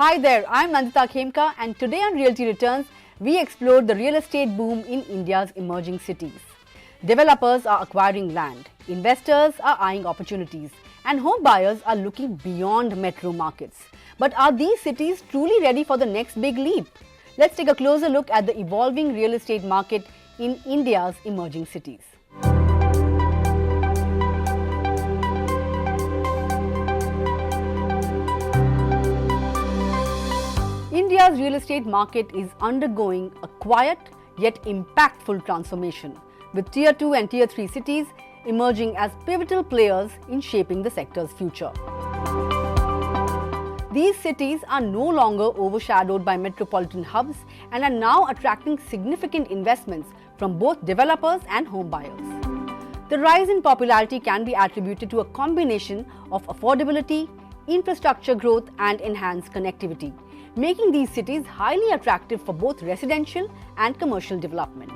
Hi there, I'm Nandita Khemka and today on Realty Returns, we explore the real estate boom in India's emerging cities. Developers are acquiring land, investors are eyeing opportunities and home buyers are looking beyond metro markets. But are these cities truly ready for the next big leap? Let's take a closer look at the evolving real estate market in India's emerging cities. India's real estate market is undergoing a quiet yet impactful transformation, with Tier 2 and Tier 3 cities emerging as pivotal players in shaping the sector's future. These cities are no longer overshadowed by metropolitan hubs and are now attracting significant investments from both developers and home buyers. The rise in popularity can be attributed to a combination of affordability, infrastructure growth and enhanced connectivity, making these cities highly attractive for both residential and commercial development.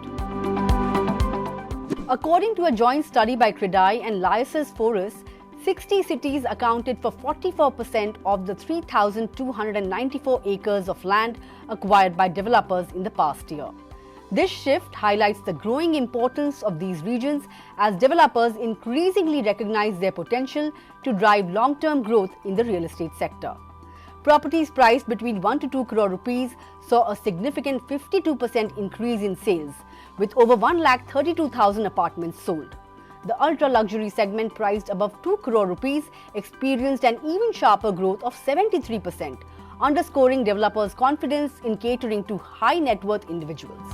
According to a joint study by CREDAI and Liases Forest, 60 cities accounted for 44% of the 3,294 acres of land acquired by developers in the past year. This shift highlights the growing importance of these regions as developers increasingly recognize their potential to drive long-term growth in the real estate sector. Properties priced between 1 to 2 crore rupees saw a significant 52% increase in sales, with over 1,32,000 apartments sold. The ultra-luxury segment priced above 2 crore rupees experienced an even sharper growth of 73%, underscoring developers' confidence in catering to high-net-worth individuals.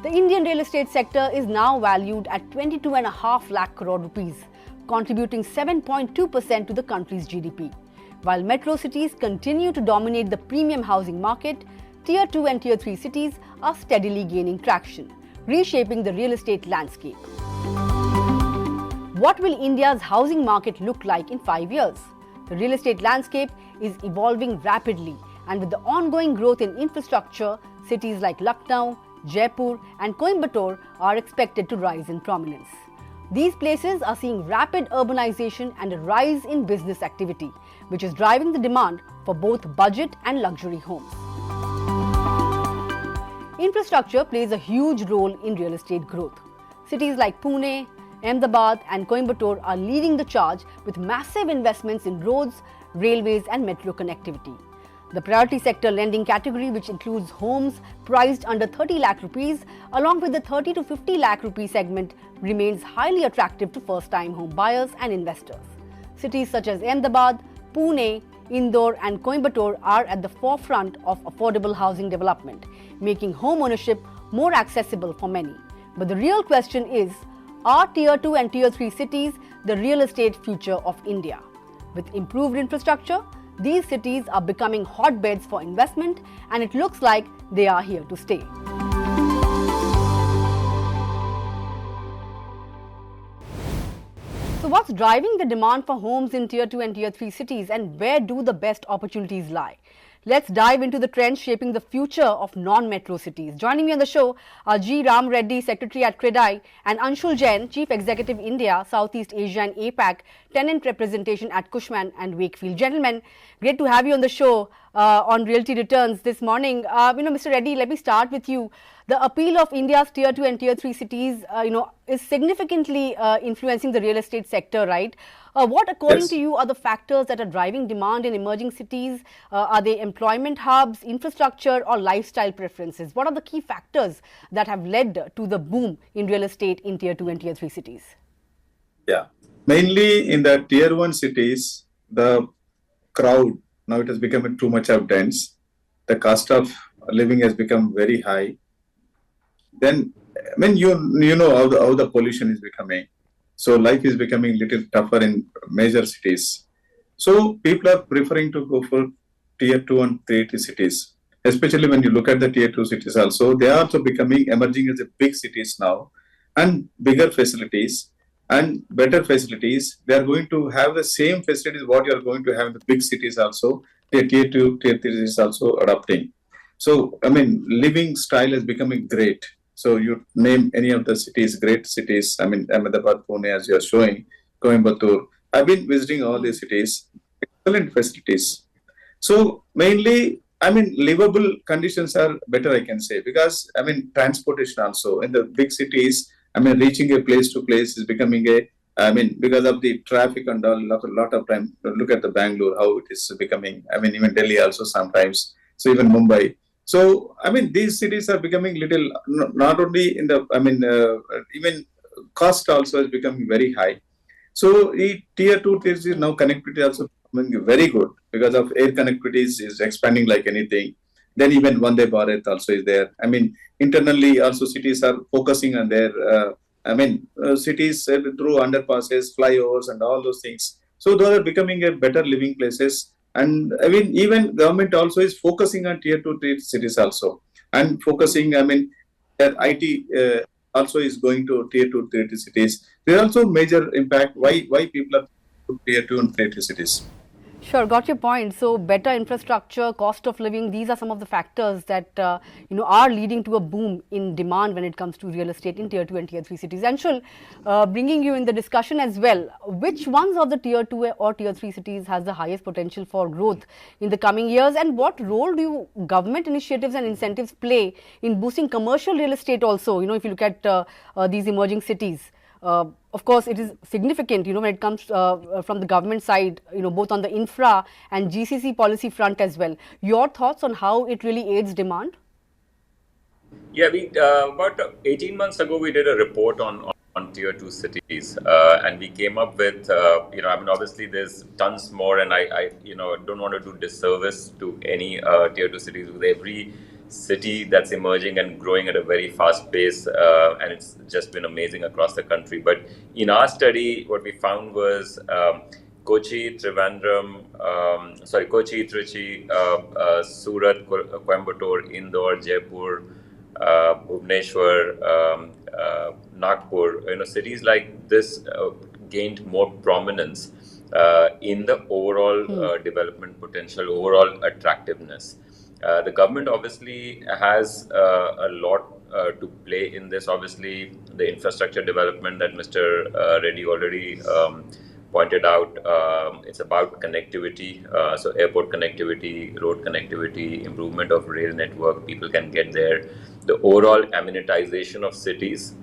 The Indian real estate sector is now valued at 22.5 lakh crore rupees, contributing 7.2% to the country's GDP. While metro cities continue to dominate the premium housing market, Tier 2 and Tier 3 cities are steadily gaining traction, reshaping the real estate landscape. What will India's housing market look like in 5 years? The real estate landscape is evolving rapidly, and with the ongoing growth in infrastructure, cities like Lucknow, Jaipur and Coimbatore are expected to rise in prominence. These places are seeing rapid urbanization and a rise in business activity, which is driving the demand for both budget and luxury homes. Infrastructure plays a huge role in real estate growth. Cities like Pune, Ahmedabad and Coimbatore are leading the charge with massive investments in roads, railways and metro connectivity. The priority sector lending category, which includes homes priced under 30 lakh rupees along with the 30 to 50 lakh rupee segment, remains highly attractive to first-time home buyers and investors. Cities such as Ahmedabad, Pune, Indore and Coimbatore are at the forefront of affordable housing development, making home ownership more accessible for many. But the real question is, are Tier 2 and Tier 3 cities the real estate future of India? With improved infrastructure, these cities are becoming hotbeds for investment and it looks like they are here to stay. So what's driving the demand for homes in Tier 2 and Tier 3 cities and where do the best opportunities lie? Let's dive into the trends shaping the future of non-metro cities. Joining me on the show are G Ram Reddy, Secretary at CREDAI, and Anshul Jain, Chief Executive India, Southeast Asia and APAC Tenant Representation at Cushman and Wakefield. Gentlemen, great to have you on the show on Realty Returns this morning. Mr. Reddy, let me start with you. The appeal of India's Tier 2 and Tier 3 cities, is significantly influencing the real estate sector, right? What, according to you, are the factors that are driving demand in emerging cities? Are they employment hubs, infrastructure, or lifestyle preferences? What are the key factors that have led to the boom in real estate in Tier 2 and Tier 3 cities? Yeah, mainly in the Tier 1 cities, the crowd, now it has become too much of dense. The cost of living has become very high. Then, you know how the pollution is becoming. So life is becoming little tougher in major cities. So people are preferring to go for Tier 2 and Tier 3 cities. Especially when you look at the Tier 2 cities also, they are also emerging as a big cities now and bigger facilities and better facilities. They are going to have the same facilities what you are going to have in the big cities also. The Tier 2, Tier 3 is also adopting. So, living style is becoming great. So you name any of the cities, great cities, Ahmedabad, Pune, as you are showing, Coimbatore. I've been visiting all these cities, excellent facilities. So mainly, I mean, livable conditions are better, I can say, because I mean, transportation also in the big cities. I mean, reaching a place to place is becoming a. I mean, because of the traffic and all, lot of time. Look at the Bangalore, how it is becoming. I mean, even Delhi also sometimes. So even Mumbai. So I mean, these cities are becoming little. Not only in the. I mean, even cost also is becoming very high. So the tier two, tier three now connectivity also becoming very good because of air connectivity is expanding like anything. Then even Vande Bharat also is there. I mean, internally also cities are focusing on their, cities through underpasses, flyovers and all those things. So those are becoming a better living places. And I mean, even government also is focusing on tier two, tier cities also. And focusing, I mean, their IT also is going to tier two, tier three cities. There are also major impact why people are to tier two and tier three cities. Sure, got your point. So, better infrastructure, cost of living, these are some of the factors that are leading to a boom in demand when it comes to real estate in tier two and tier three cities. Anshul, bringing you in the discussion as well, which ones of the tier two or tier three cities has the highest potential for growth in the coming years, and what role do government initiatives and incentives play in boosting commercial real estate? Also, if you look at these emerging cities. Of course, it is significant, when it comes from the government side, both on the infra and GCC policy front as well. Your thoughts on how it really aids demand? Yeah, we about 18 months ago we did a report on tier two cities, and we came up with I mean obviously there's tons more, and I don't want to do disservice to any tier two cities, with every city that's emerging and growing at a very fast pace, and it's just been amazing across the country. But in our study, what we found was Kochi, Kochi, Trichy, Surat, Coimbatore, Indore, Jaipur, Bhubaneswar, Nagpur, cities like this gained more prominence in the overall development potential, overall attractiveness. The government obviously has a lot to play in this. Obviously, the infrastructure development that Mr. Reddy already pointed out, it's about connectivity, so airport connectivity, road connectivity, improvement of rail network, people can get there, the overall amenitization of cities.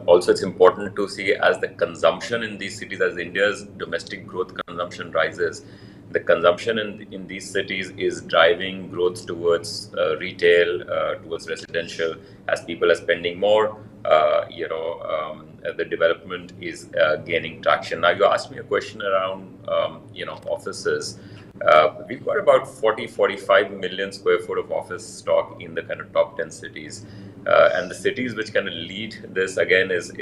Also, it's important to see as the consumption in these cities, as India's domestic growth consumption rises, the consumption in these cities is driving growth towards retail, towards residential. As people are spending more, the development is gaining traction. Now, you asked me a question around, offices. We've got about 45 million square foot of office stock in the kind of top 10 cities. And the cities which kind of lead this again is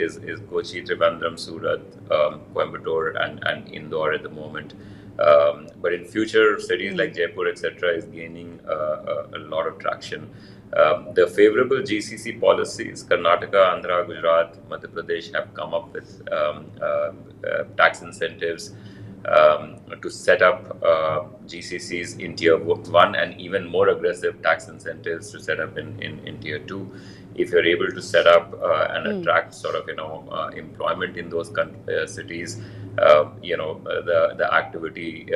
Kochi, Trivandrum, Surat, Coimbatore, and Indore at the moment. But in future, cities like Jaipur, etc., is gaining a lot of traction. The favorable GCC policies, Karnataka, Andhra, Gujarat, Madhya Pradesh have come up with tax incentives to set up GCCs in tier 1, and even more aggressive tax incentives to set up in tier 2. If you're able to set up and attract sort of employment in those cities, the activity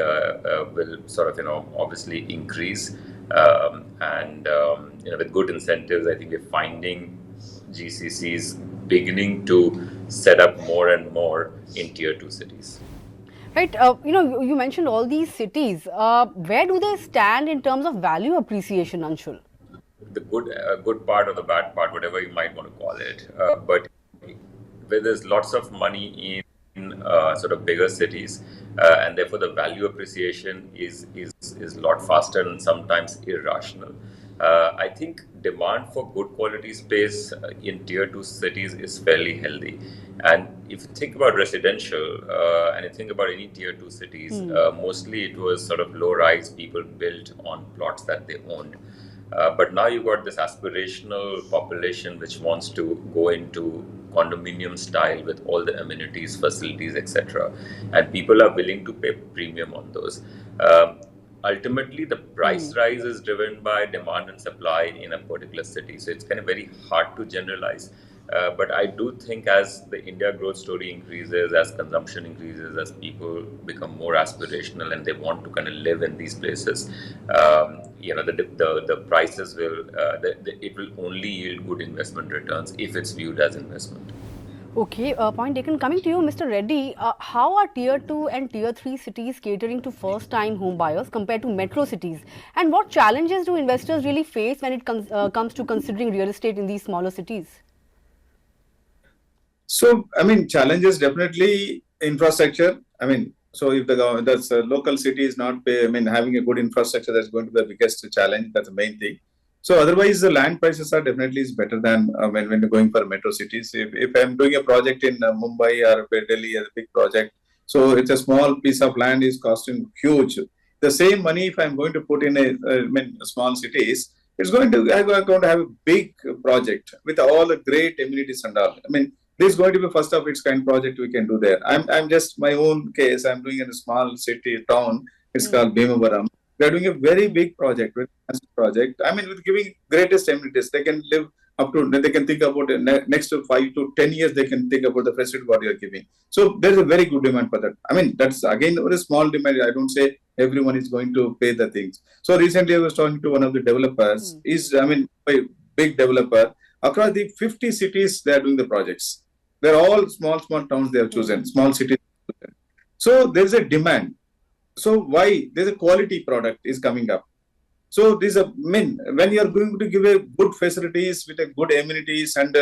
will sort of obviously increase, and with good incentives, I think we're finding GCCs beginning to set up more and more in tier 2 cities. Right, you mentioned all these cities. Where do they stand in terms of value appreciation, Anshul? The good part or the bad part, whatever you might want to call it, but where there's lots of money in sort of bigger cities, and therefore the value appreciation is a lot faster and sometimes irrational. I think demand for good quality space in tier 2 cities is fairly healthy. And if you think about residential and you think about any tier 2 cities, mostly it was sort of low rise, people built on plots that they owned. But now you've got this aspirational population which wants to go into condominium style with all the amenities, facilities, etc. And people are willing to pay premium on those. Ultimately, the price rise is driven by demand and supply in a particular city. So it's kind of very hard to generalize. But I do think as the India growth story increases, as consumption increases, as people become more aspirational and they want to kind of live in these places, the prices will, it will only yield good investment returns if it's viewed as investment. Okay, point taken. Coming to you, Mr. Reddy, how are Tier 2 and Tier 3 cities catering to first-time home buyers compared to metro cities? And what challenges do investors really face when it comes to considering real estate in these smaller cities? So, I mean, challenges definitely infrastructure. I mean, so if that's a local city is not, having a good infrastructure, that's going to be the biggest challenge. That's the main thing. So, otherwise, the land prices are definitely is better than when you're going for metro cities. If I'm doing a project in Mumbai or Delhi as a big project, so it's a small piece of land is costing huge. The same money, if I'm going to put in small cities, it's going to I'm going to have a big project with all the great amenities and all. I mean, this is going to be first of its kind project we can do there. I'm just my own case. I'm doing in a small city town. It's called Bhimavaram. We are doing a very big project, very massive project. I mean, with giving greatest amenities, they can live up to. They can think about it next to 5 to 10 years. They can think about the facility what you are giving. So there is a very good demand for that. I mean, that's again a small demand. I don't say everyone is going to pay the things. So recently, I was talking to one of the developers. Is a big developer across the 50 cities. They are doing the projects. They're all small towns they have chosen, small cities. So there's a demand. So why? There's a quality product is coming up. So these are when you are going to give a good facilities with a good amenities and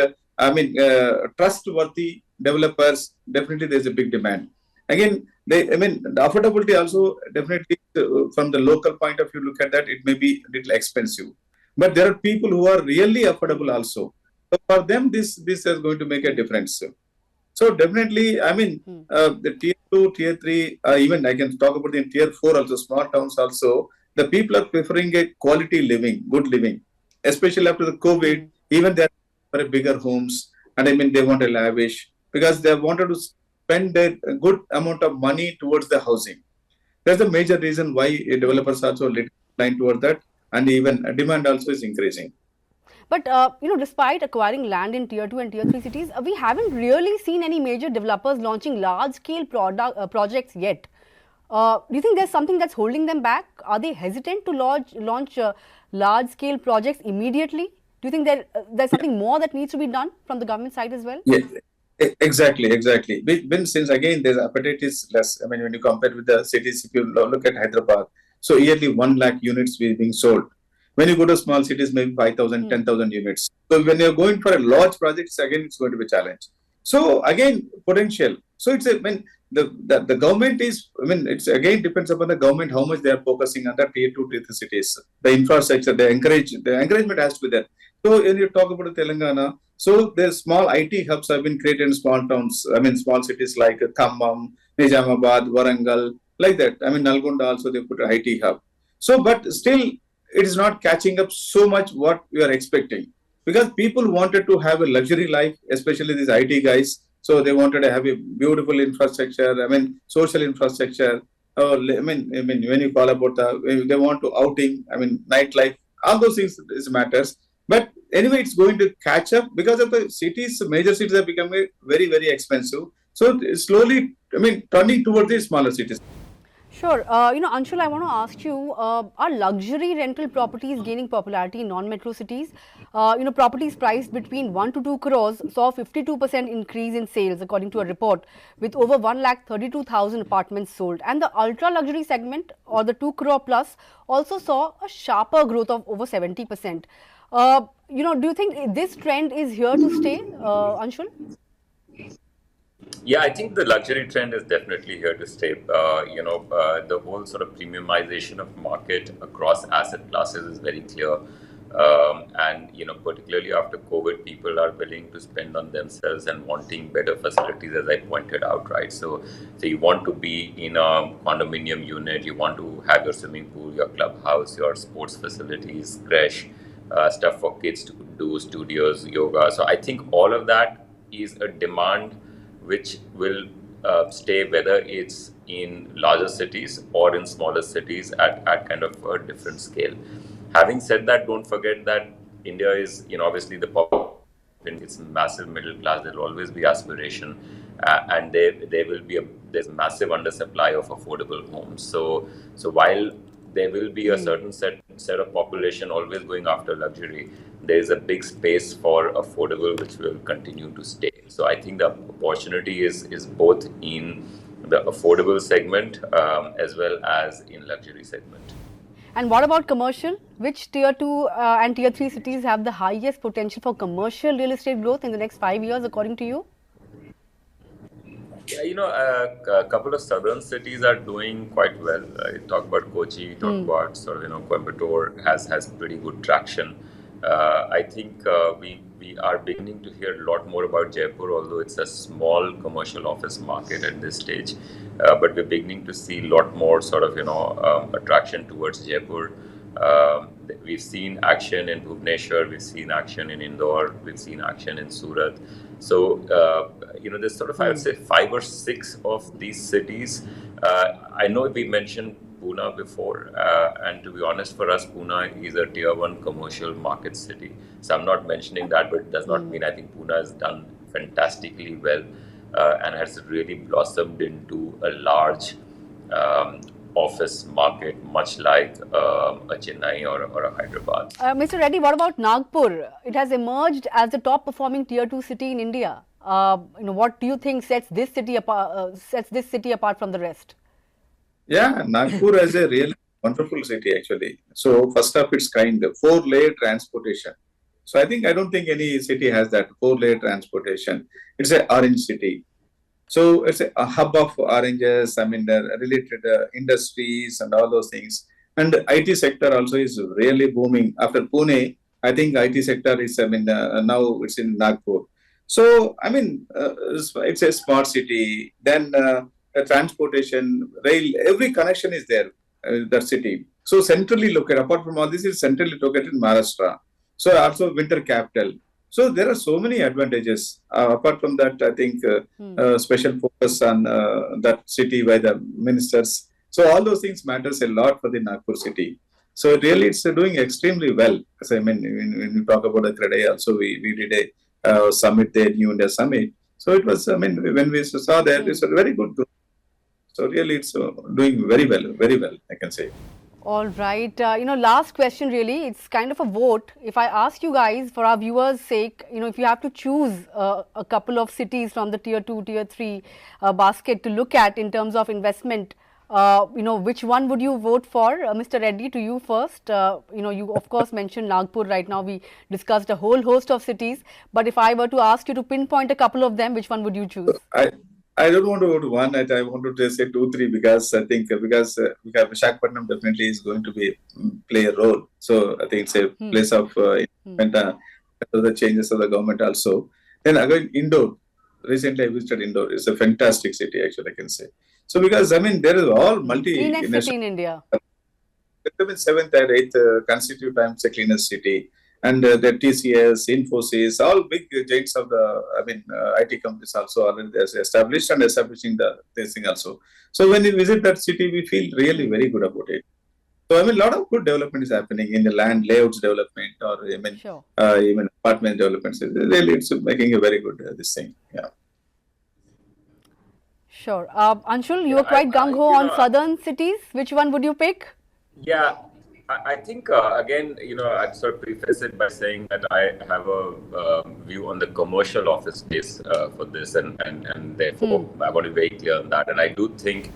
trustworthy developers, definitely there's a big demand. Again, the affordability also definitely from the local point of view, look at that, it may be a little expensive. But there are people who are really affordable also. So for them, this is going to make a difference. So definitely, the tier 2, tier 3, even I can talk about the tier 4 also, small towns also, the people are preferring a quality living, good living, especially after the COVID, even they are for a bigger homes, and they want a lavish because they wanted to spend a good amount of money towards the housing. That's the major reason why developers also line towards that, and even demand also is increasing. But, despite acquiring land in Tier 2 and Tier 3 cities, we haven't really seen any major developers launching large-scale projects yet. Do you think there's something that's holding them back? Are they hesitant to launch large-scale projects immediately? Do you think there's something more that needs to be done from the government side as well? Yeah, exactly. Since again, there's appetite is less. I mean, when you compare with the cities, if you look at Hyderabad, so yearly 1 lakh units being sold. When you go to small cities, maybe 5,000, 10,000 units. So when you're going for a large projects, again, it's going to be a challenge. So again, potential. So it's the government is, it's again depends upon the government, how much they are focusing on the tier 2, tier 3 cities. The infrastructure, the encouragement has to be there. So when you talk about Telangana, so there's small IT hubs have been created in small towns, small cities like Khammam, Nizamabad, Warangal, like that. Nalgonda also they put an IT hub. So, but still, it is not catching up so much what we are expecting because people wanted to have a luxury life, especially these IT guys. So they wanted to have a beautiful infrastructure. Social infrastructure. When you call about they want to outing. Nightlife. All those things matters. But anyway, it's going to catch up because of the cities. Major cities are becoming very, very expensive. So slowly, turning towards the smaller cities. Sure. Anshul, I want to ask you, are luxury rental properties gaining popularity in non-metro cities? Properties priced between 1 to 2 crores saw 52% increase in sales, according to a report, with over 1,32,000 apartments sold. And the ultra-luxury segment, or the 2 crore plus, also saw a sharper growth of over 70%. Do you think this trend is here to stay, Anshul? Yeah, I think the luxury trend is definitely here to stay. The whole sort of premiumization of market across asset classes is very clear. And particularly after COVID, people are willing to spend on themselves and wanting better facilities, as I pointed out, right? So you want to be in a condominium unit, you want to have your swimming pool, your clubhouse, your sports facilities, creche, stuff for kids to do, studios, yoga. So I think all of that is a demand which will stay, whether it's in larger cities or in smaller cities at kind of a different scale. Having said that, don't forget that India is, obviously the It's massive middle class. There will always be aspiration, and there will be there's massive undersupply of affordable homes. So while there will be a certain set of population always going after luxury, there is a big space for affordable, which will continue to stay. So I think the opportunity is both in the affordable segment as well as in luxury segment. And what about commercial? Which tier 2 and tier 3 cities have the highest potential for commercial real estate growth in the next 5 years, according to you? Yeah, a couple of southern cities are doing quite well. You talk about Kochi, talk about Coimbatore has pretty good traction. I think we are beginning to hear a lot more about Jaipur, although it's a small commercial office market at this stage. But we're beginning to see a lot more attraction towards Jaipur. We've seen action in Bhubaneswar, we've seen action in Indore, we've seen action in Surat. So, there's I would say 5 or 6 of these cities. I know we mentioned Pune before, and to be honest, for us, Pune is a tier 1 commercial market city. So I'm not mentioning that, but it does not mean I think Pune has done fantastically well and has really blossomed into a large office market, much like a Chennai or a Hyderabad. Mr. Reddy, what about Nagpur? It has emerged as the top performing tier 2 city in India. What do you think sets this city apart from the rest? Yeah, Nagpur is a really wonderful city actually. So first of its kind, 4-layer transportation. So I don't think any city has that 4-layer transportation. It's an orange city. So it's a hub of oranges, the related industries and all those things. And the IT sector also is really booming. After Pune, I think IT sector is, now it's in Nagpur. So, it's a smart city. Then the transportation, rail, every connection is there, that city. So centrally located, apart from all this, is centrally located in Maharashtra. So also winter capital. So there are so many advantages. Apart from that, I think special focus on that city by the ministers. So all those things matters a lot for the Nagpur city. So really, it's doing extremely well. As when we talk about the CREDAI, also we did a summit there, New India Summit. So it was, when we saw that, it's a very good growth. So really, it's doing very well, I can say. All right. Last question really, it's kind of a vote. If I ask you guys, for our viewers' sake, if you have to choose a couple of cities from the tier 2, tier 3 basket to look at in terms of investment, which one would you vote for? Mr. Reddy, to you first. You of course mentioned Nagpur right now. We discussed a whole host of cities. But if I were to ask you to pinpoint a couple of them, which one would you choose? I don't want to go to one. I want to say 2, 3 because I think Visakhapatnam definitely is going to play a role. So I think it's a place of the changes of the government also. Then again, Indore. Recently I visited Indore. It's a fantastic city actually, I can say. So because there is all cleanest city in India. 7th and 8th consecutive times a cleanest city. And the TCS, Infosys, all big giants of the, IT companies also are established and establishing this thing also. So when we visit that city, we feel really very good about it. So a lot of good development is happening in the land layouts development or even apartment developments. Really, it's making a very good this thing. Yeah. Sure. Anshul, you are quite gung-ho on southern cities. Which one would you pick? Yeah. I think, again, I'd sort of preface it by saying that I have a view on the commercial office space for this, and therefore I want to be very clear on that. And I do think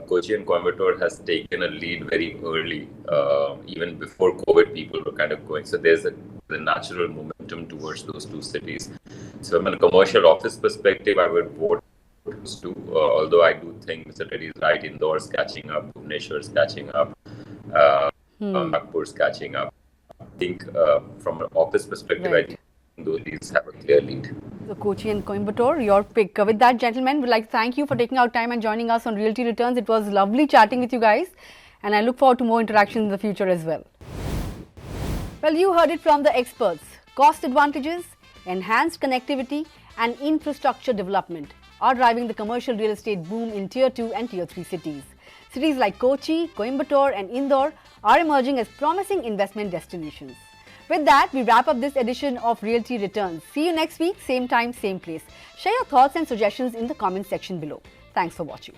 Kochi and Coimbatore has taken a lead very early, even before COVID, people were kind of going. So there's a natural momentum towards those 2 cities. So from a commercial office perspective, I would vote those 2, although I do think Mr. Reddy is right, Indore is catching up, Bhubaneswar is catching up. Nagpur's catching up. I think from an office perspective, I think these have a clear lead. So Kochi and Coimbatore, your pick. With that, gentlemen, we'd like to thank you for taking out time and joining us on Realty Returns. It was lovely chatting with you guys, and I look forward to more interactions in the future as well. Well, you heard it from the experts. Cost advantages, enhanced connectivity, and infrastructure development are driving the commercial real estate boom in tier 2 and tier 3 cities. Cities like Kochi, Coimbatore and Indore are emerging as promising investment destinations. With that, we wrap up this edition of Realty Returns. See you next week, same time, same place. Share your thoughts and suggestions in the comment section below. Thanks for watching.